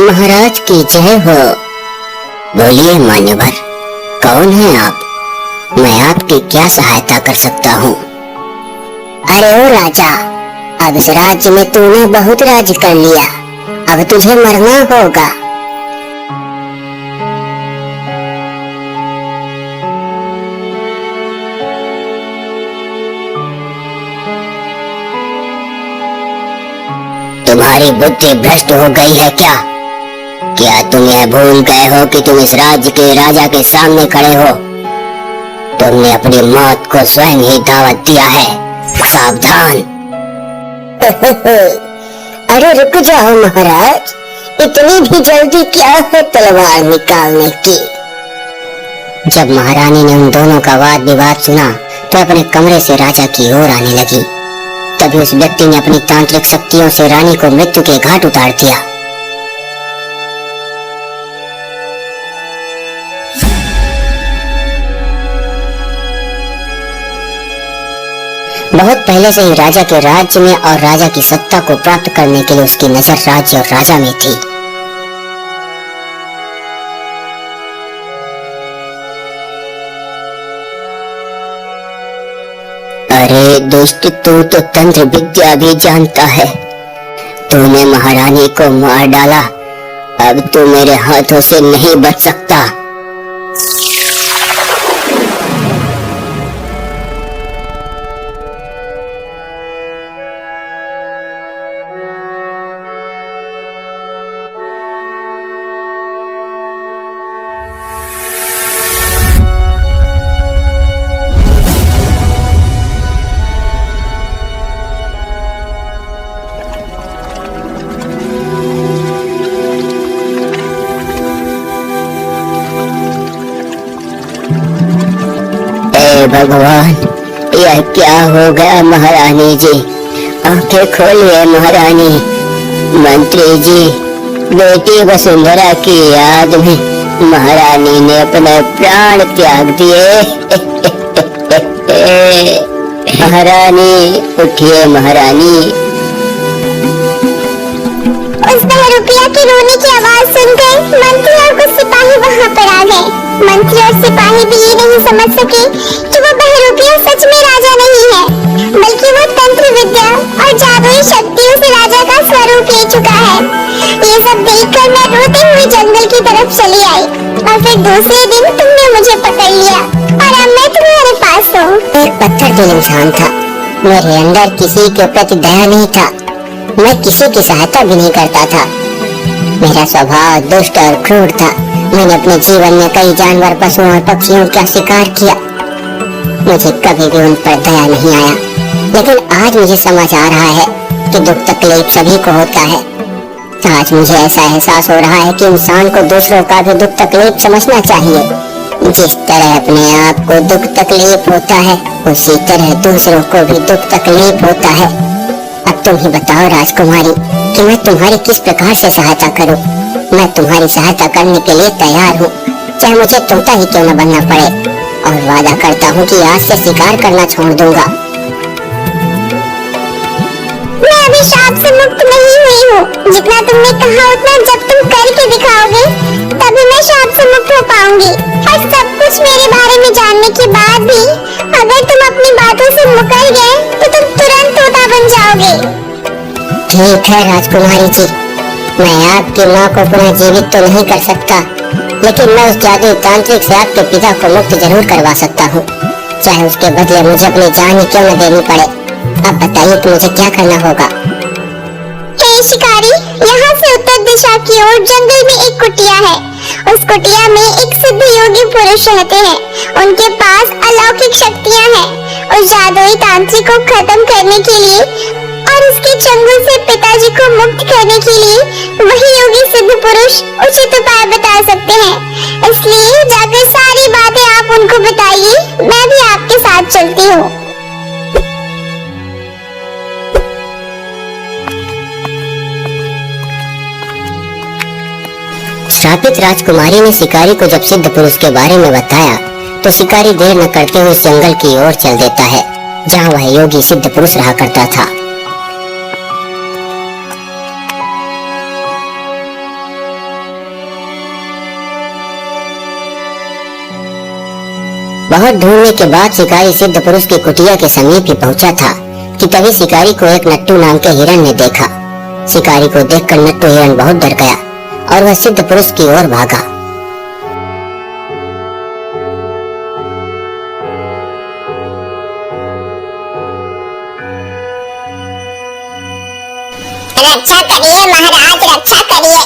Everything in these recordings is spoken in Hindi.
महाराज की जय हो। बोलिए मान्यवर, कौन है आप? मैं आपकी क्या सहायता कर सकता हूँ? अरे ओ राजा, अब इस राज्य में तूने बहुत राज कर लिया, अब तुझे मरना होगा। तुम्हारी बुद्धि भ्रष्ट हो गई है क्या? क्या तुम यह भूल गए हो कि तुम इस राज्य के राजा के सामने खड़े हो? तुमने अपनी मौत को स्वयं ही दावत दिया है, सावधान। अरे रुक जाओ महाराज, इतनी भी जल्दी क्या है तलवार निकालने की? जब महारानी ने उन दोनों का वाद विवाद सुना तो अपने कमरे से राजा की ओर आने लगी। तभी उस व्यक्ति ने अपनी तांत्रिक शक्तियों से रानी को मृत्यु के घाट उतार दिया। बहुत पहले से ही राजा के राज्य में और राजा की सत्ता को प्राप्त करने के लिए उसकी नजर राज्य और राजा में थी। अरे दुष्ट, तू तो तंत्र विद्या भी जानता है। तूने महारानी को मार डाला, अब तू मेरे हाथों से नहीं बच सकता। भगवान, यह क्या हो गया महारानी जी? आंखें खोलिए महारानी। मंत्री जी, बेटी वसुंधरा की याद में महारानी ने अपने प्राण त्याग दिए। महारानी उठिए महारानी। उस बहरूपिया की रोने की आवाज सुनकर मंत्री और कुछ सिपाही वहां पर आ गए। मंत्री और सिपाही भी ये नहीं समझ सके कि वो बहरूपिया सच में राजा नहीं है, बल्कि वो तंत्र विद्या और जादुई शक्तियों से राजा का स्वरूप ले चुका है। ये सब देखकर मैं रोते हुए जंगल की तरफ चली आई और फिर दूसरे दिन तुमने मुझे पकड़ लिया और अब मैं तुम्हारे पास हूँ। एक पत्थर दिल इंसान था, मेरे अंदर किसी के प्रति दया नहीं था, मैं किसी की सहायता भी नहीं करता था। मेरा स्वभाव दुष्ट और क्रूर था। मैंने अपने जीवन में कई जानवर, पशुओं और पक्षियों का शिकार किया। मुझे कभी भी उन पर दया नहीं आया, लेकिन आज मुझे समझ आ रहा है कि दुख तकलीफ सभी को होता है। आज मुझे ऐसा एहसास हो रहा है कि इंसान को दूसरों का भी दुख तकलीफ समझना चाहिए। जिस तरह अपने आप को दुख तकलीफ होता है, उसी तरह दूसरों को भी दुख तकलीफ होता है। अब तुम ही बताओ राजकुमारी कि मैं तुम्हारी किस प्रकार से सहायता करूं? मैं तुम्हारी सहायता करने के लिए तैयार हूँ, चाहे मुझे तोता ही क्यों न बनना पड़े, और वादा करता हूँ कि आज से शिकार करना छोड़ दूंगा। मैं अभी श्राप से मुक्त नहीं हुई हूँ। जितना तुमने कहा उतना जब तुम करके दिखाओगे तभी मैं श्राप से मुक्त हो पाऊंगी। और सब कुछ मेरे बारे में जानने के बाद भी अगर तुम अपनी बातों से मुकर गए तो तुम तुरंत तोता बन जाओगे। ठीक है राजकुमारी जी, मैं आपकी माँ को पुनः जीवित तो नहीं कर सकता, लेकिन मैं उस जादुई तांत्रिक से आपके पिता को मुक्त जरूर करवा सकता हूँ, चाहे उसके बदले मुझे अपनी जान ही क्यों न देनी पड़े। अब बताइए कि मुझे क्या करना होगा? हे शिकारी, यहाँ से उत्तर दिशा की ओर जंगल में एक कुटिया है। उस कुटिया में एक सिद्ध योगी पुरुष रहते हैं। उनके पास अलौकिक शक्तियाँ हैं। उस जादुई तांत्रिक को खत्म करने के लिए और उसके चंगुल से पिताजी को मुक्त करने के लिए वही योगी सिद्ध पुरुष उचित उपाय बता सकते हैं। इसलिए जाकर सारी बातें आप उनको बताइए, मैं भी आपके साथ चलती हूँ। श्रापित राजकुमारी ने शिकारी को जब सिद्ध पुरुष के बारे में बताया तो शिकारी देर न करते हुए जंगल की ओर चल देता है, जहाँ वह योगी सिद्ध पुरुष रहा करता था। बहुत ढूंढने के बाद शिकारी सिद्ध पुरुष की कुटिया के समीप ही पहुंचा था कि तभी शिकारी को एक नट्टू नाम के हिरण ने देखा। शिकारी को देखकर नट्टू हिरण बहुत डर गया और वह सिद्ध पुरुष की ओर भागा। रक्षा करिए महाराज, रक्षा करिए,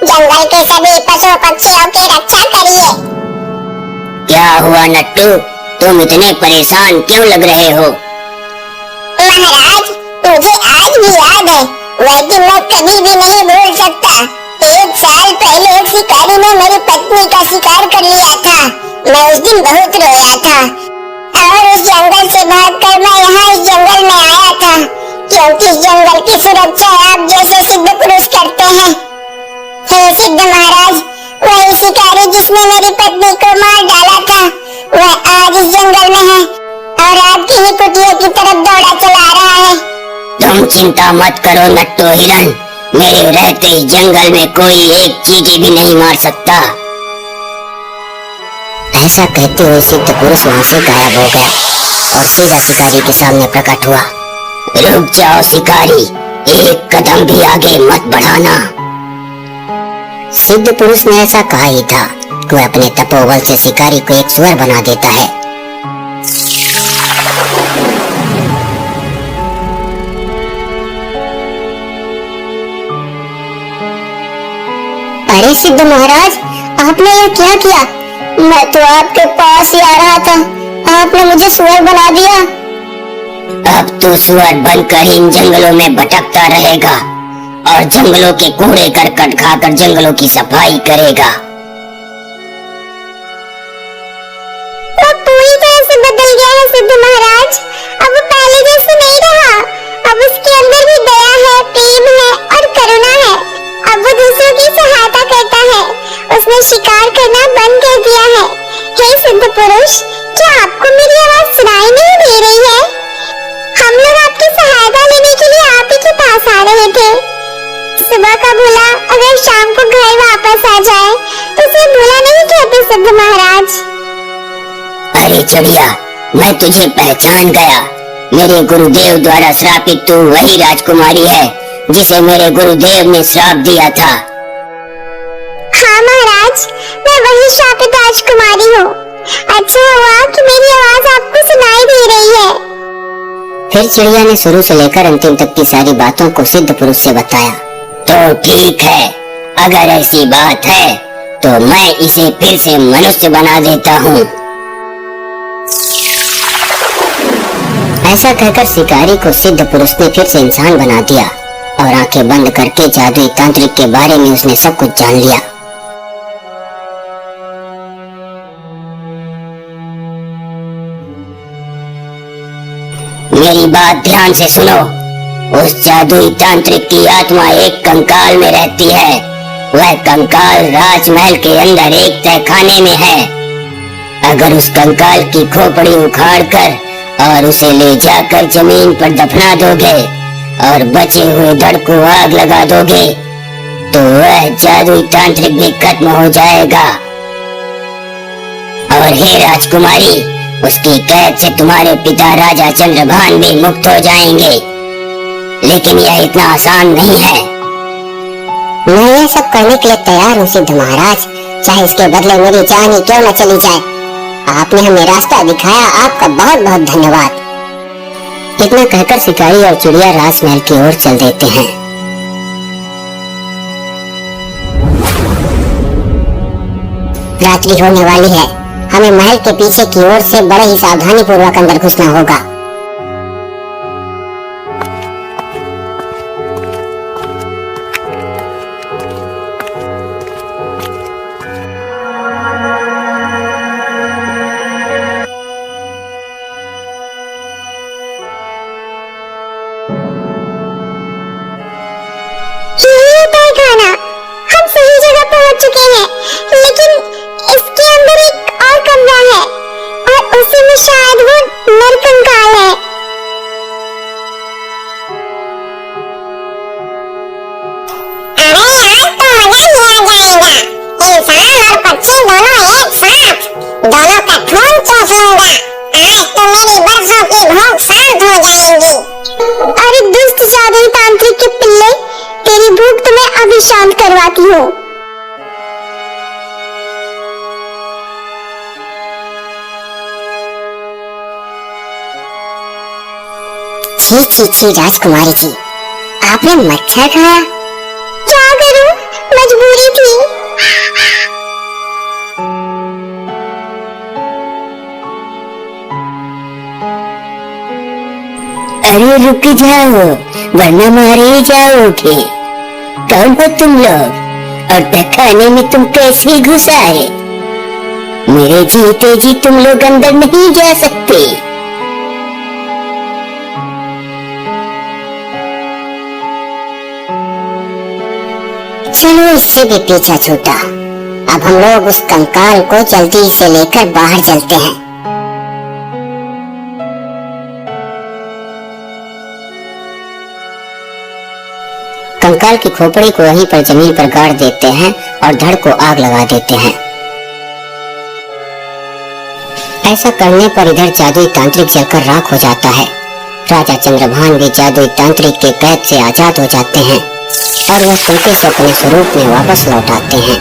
जंगल के सभी पशु पक्षियों की रक्षा करिए। क्या हुआ नट्टू, तुम इतने परेशान क्यों लग रहे हो? महाराज, मुझे आज भी याद है वह दिन मैं कभी भी नहीं भूल सकता। 1 साल पहले एक शिकारी ने मेरी पत्नी का शिकार कर लिया था। मैं उस दिन बहुत रोया था और उस जंगल से भागकर मैं यहाँ इस जंगल में आया था, क्योंकि इस जंगल की सुरक्षा आप जैसे सिद्ध पुरुष करते हैं। हे सिद्ध महाराज, वही शिकारी जिसने मेरी पत्नी को मार डाला था वह आज इस जंगल में है और आपकी ही कुटिया की तरफ दौड़ा चला रहा है। तुम चिंता मत करो नट्टू हिरण, मेरे रहते इस जंगल में कोई एक चींटी भी नहीं मार सकता। ऐसा कहते हुए सिद्ध पुरुष वहाँ से गायब हो गया और सीधा शिकारी के सामने प्रकट हुआ। रुक जाओ शिकारी, एक कदम भी आगे मत बढ़ाना। सिद्ध पुरुष ने ऐसा कहा ही था कि वह अपने तपोबल से शिकारी को एक सुअर बना देता है। अरे सिद्ध महाराज, आपने यह क्या किया? मैं तो आपके पास ही आ रहा था, आपने मुझे सुअर बना दिया। अब तो सुअर बनकर इन जंगलों में भटकता रहेगा और जंगलों के कूड़े करकट खाकर जंगलों की सफाई करेगा। वो पूरी तरह से बदल गया है सिद्ध महाराज, अब वो पहले जैसे नहीं रहा। अब उसके अंदर भी दया है, प्रेम है और करुणा है। अब वो दूसरों की सहायता करता है। उसने शिकार करना बंद कर दिया है। हे सिद्ध पुरुष, क्या आपको मेरी आवाज सुनाई नहीं दे रही है? हम लोग आपकी सहायता लेने के लिए आप ही के पास आ रहे थे। सुबह का भूला अगर शाम को घर वापस आ जाए तो उसे भूला नहीं कहते सिद्ध महाराज। अरे चिड़िया, मैं तुझे पहचान गया। मेरे गुरुदेव द्वारा श्रापित तू वही राजकुमारी है जिसे मेरे गुरुदेव ने श्राप दिया था। हाँ महाराज, मैं वही श्रापित राजकुमारी हूँ। अच्छा हुआ कि मेरी आवाज आपको सुनाई दे रही है। फिर चिड़िया ने शुरू से लेकर अंतिम तक की सारी बातों को सिद्ध पुरुष से बताया। तो ठीक है, अगर ऐसी बात है तो मैं इसे फिर से मनुष्य बना देता हूँ। ऐसा कहकर शिकारी को सिद्ध पुरुष ने फिर से इंसान बना दिया और आंखें बंद करके जादुई तांत्रिक के बारे में उसने सब कुछ जान लिया। मेरी बात ध्यान से सुनो। उस जादुई तांत्रिक की आत्मा एक कंकाल में रहती है। वह कंकाल राजमहल के अंदर एक तहखाने में है। अगर उस कंकाल की खोपड़ी उखाड़कर और उसे ले जाकर जमीन पर दफना दोगे और बचे हुए धड़ को आग लगा दोगे तो वह जादुई तांत्रिक भी खत्म हो जाएगा। और हे राजकुमारी, उसकी कैद से तुम्हारे पिता राजा चंद्रभान भी मुक्त हो जाएंगे। लेकिन यह इतना आसान नहीं है। मैं ये सब करने के लिए तैयार हूँ सिद्ध महाराज, चाहे इसके बदले मेरी जान ही क्यों न चली जाए। आपने हमें रास्ता दिखाया, आपका बहुत बहुत धन्यवाद। इतना कहकर शिकारी और चिड़िया राजमहल की ओर चल देते हैं। रात्रि होने वाली है, हमें महल के पीछे की ओर से बड़े ही सावधानी पूर्वक अंदर घुसना होगा। हम सही जगह पहुंच चुके हैं, लेकिन इसके अंदर एक और कमरा है और उसी में शायद वो नरकंकाल है। अरे आज तो मजा लिया जाएगा। इंसान और पक्षी दोनों एक साथ, दोनों का खून चूसूंगा। दूंगा। आज तो मेरी बरसों की भूख शांत हो जाएगी। अरे दुष्ट जादुई तांत्रिक के पिल्ले, तेरी भूख तो मैं अभी शांत करवाती हूँ। छी छी छी राजकुमारी जी, आपने मच्छर खाया? क्या करूँ, मजबूरी थी। अरे रुक जाओ, वरना मारे जाओगे। कौन हो तुम लोग और तहखाने में तुम कैसे घुस आए? मेरे जीते जी तुम लोग अंदर नहीं जा सकते। चलो इससे भी पीछा छूटा। अब हम लोग उस कंकाल को जल्दी से लेकर बाहर चलते हैं। कंकाल की खोपड़ी को वहीं पर जमीन पर गाड़ देते हैं और धड़ को आग लगा देते हैं। ऐसा करने पर इधर जादुई तांत्रिक जलकर राख हो जाता है। राजा चंद्रभान भी जादुई तांत्रिक के कैद से आजाद हो जाते हैं और वह कुंती से अपने स्वरूप में वापस लौट आते हैं।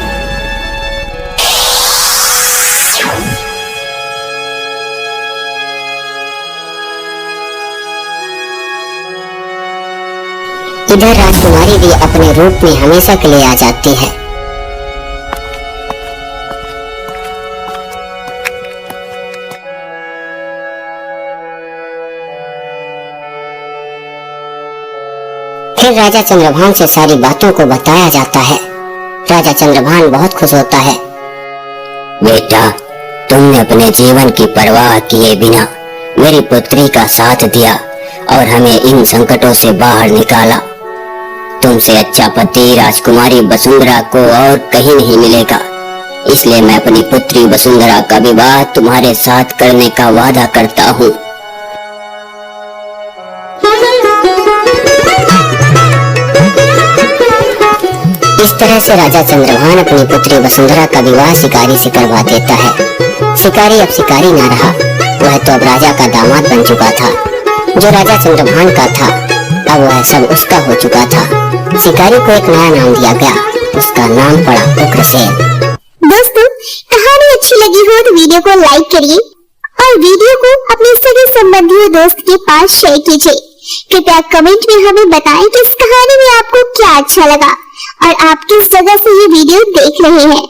इधर राजकुमारी भी अपने रूप में हमेशा के लिए आ जाती है। फिर राजा चंद्रभान से सारी बातों को बताया जाता है। राजा चंद्रभान बहुत खुश होता है। बेटा, तुमने अपने जीवन की परवाह किए बिना मेरी पुत्री का साथ दिया और हमें इन संकटों से बाहर निकाला। तुमसे अच्छा पति राजकुमारी वसुंधरा को और कहीं नहीं मिलेगा। इसलिए मैं अपनी पुत्री वसुंधरा का विवाह तुम्हारे साथ करने का वादा करता हूँ। इस तरह से राजा चंद्रभान अपनी पुत्री वसुंधरा का विवाह शिकारी से करवा देता है। शिकारी अब शिकारी ना रहा, वह तो अब राजा का दामाद बन चुका था। जो राजा चंद्रभान का था अब वह सब उसका हो चुका था। शिकारी को एक नया नाम दिया गया, उसका नाम पड़ा उग्रसेन। दोस्तों, कहानी अच्छी लगी हो तो वीडियो को लाइक करिए और वीडियो को अपने सगे संबंधी और दोस्त के पास शेयर कीजिए। कृपया कमेंट में हमें बताएं कि इस कहानी में आपको क्या अच्छा लगा और आप किस जगह से ये वीडियो देख रहे हैं।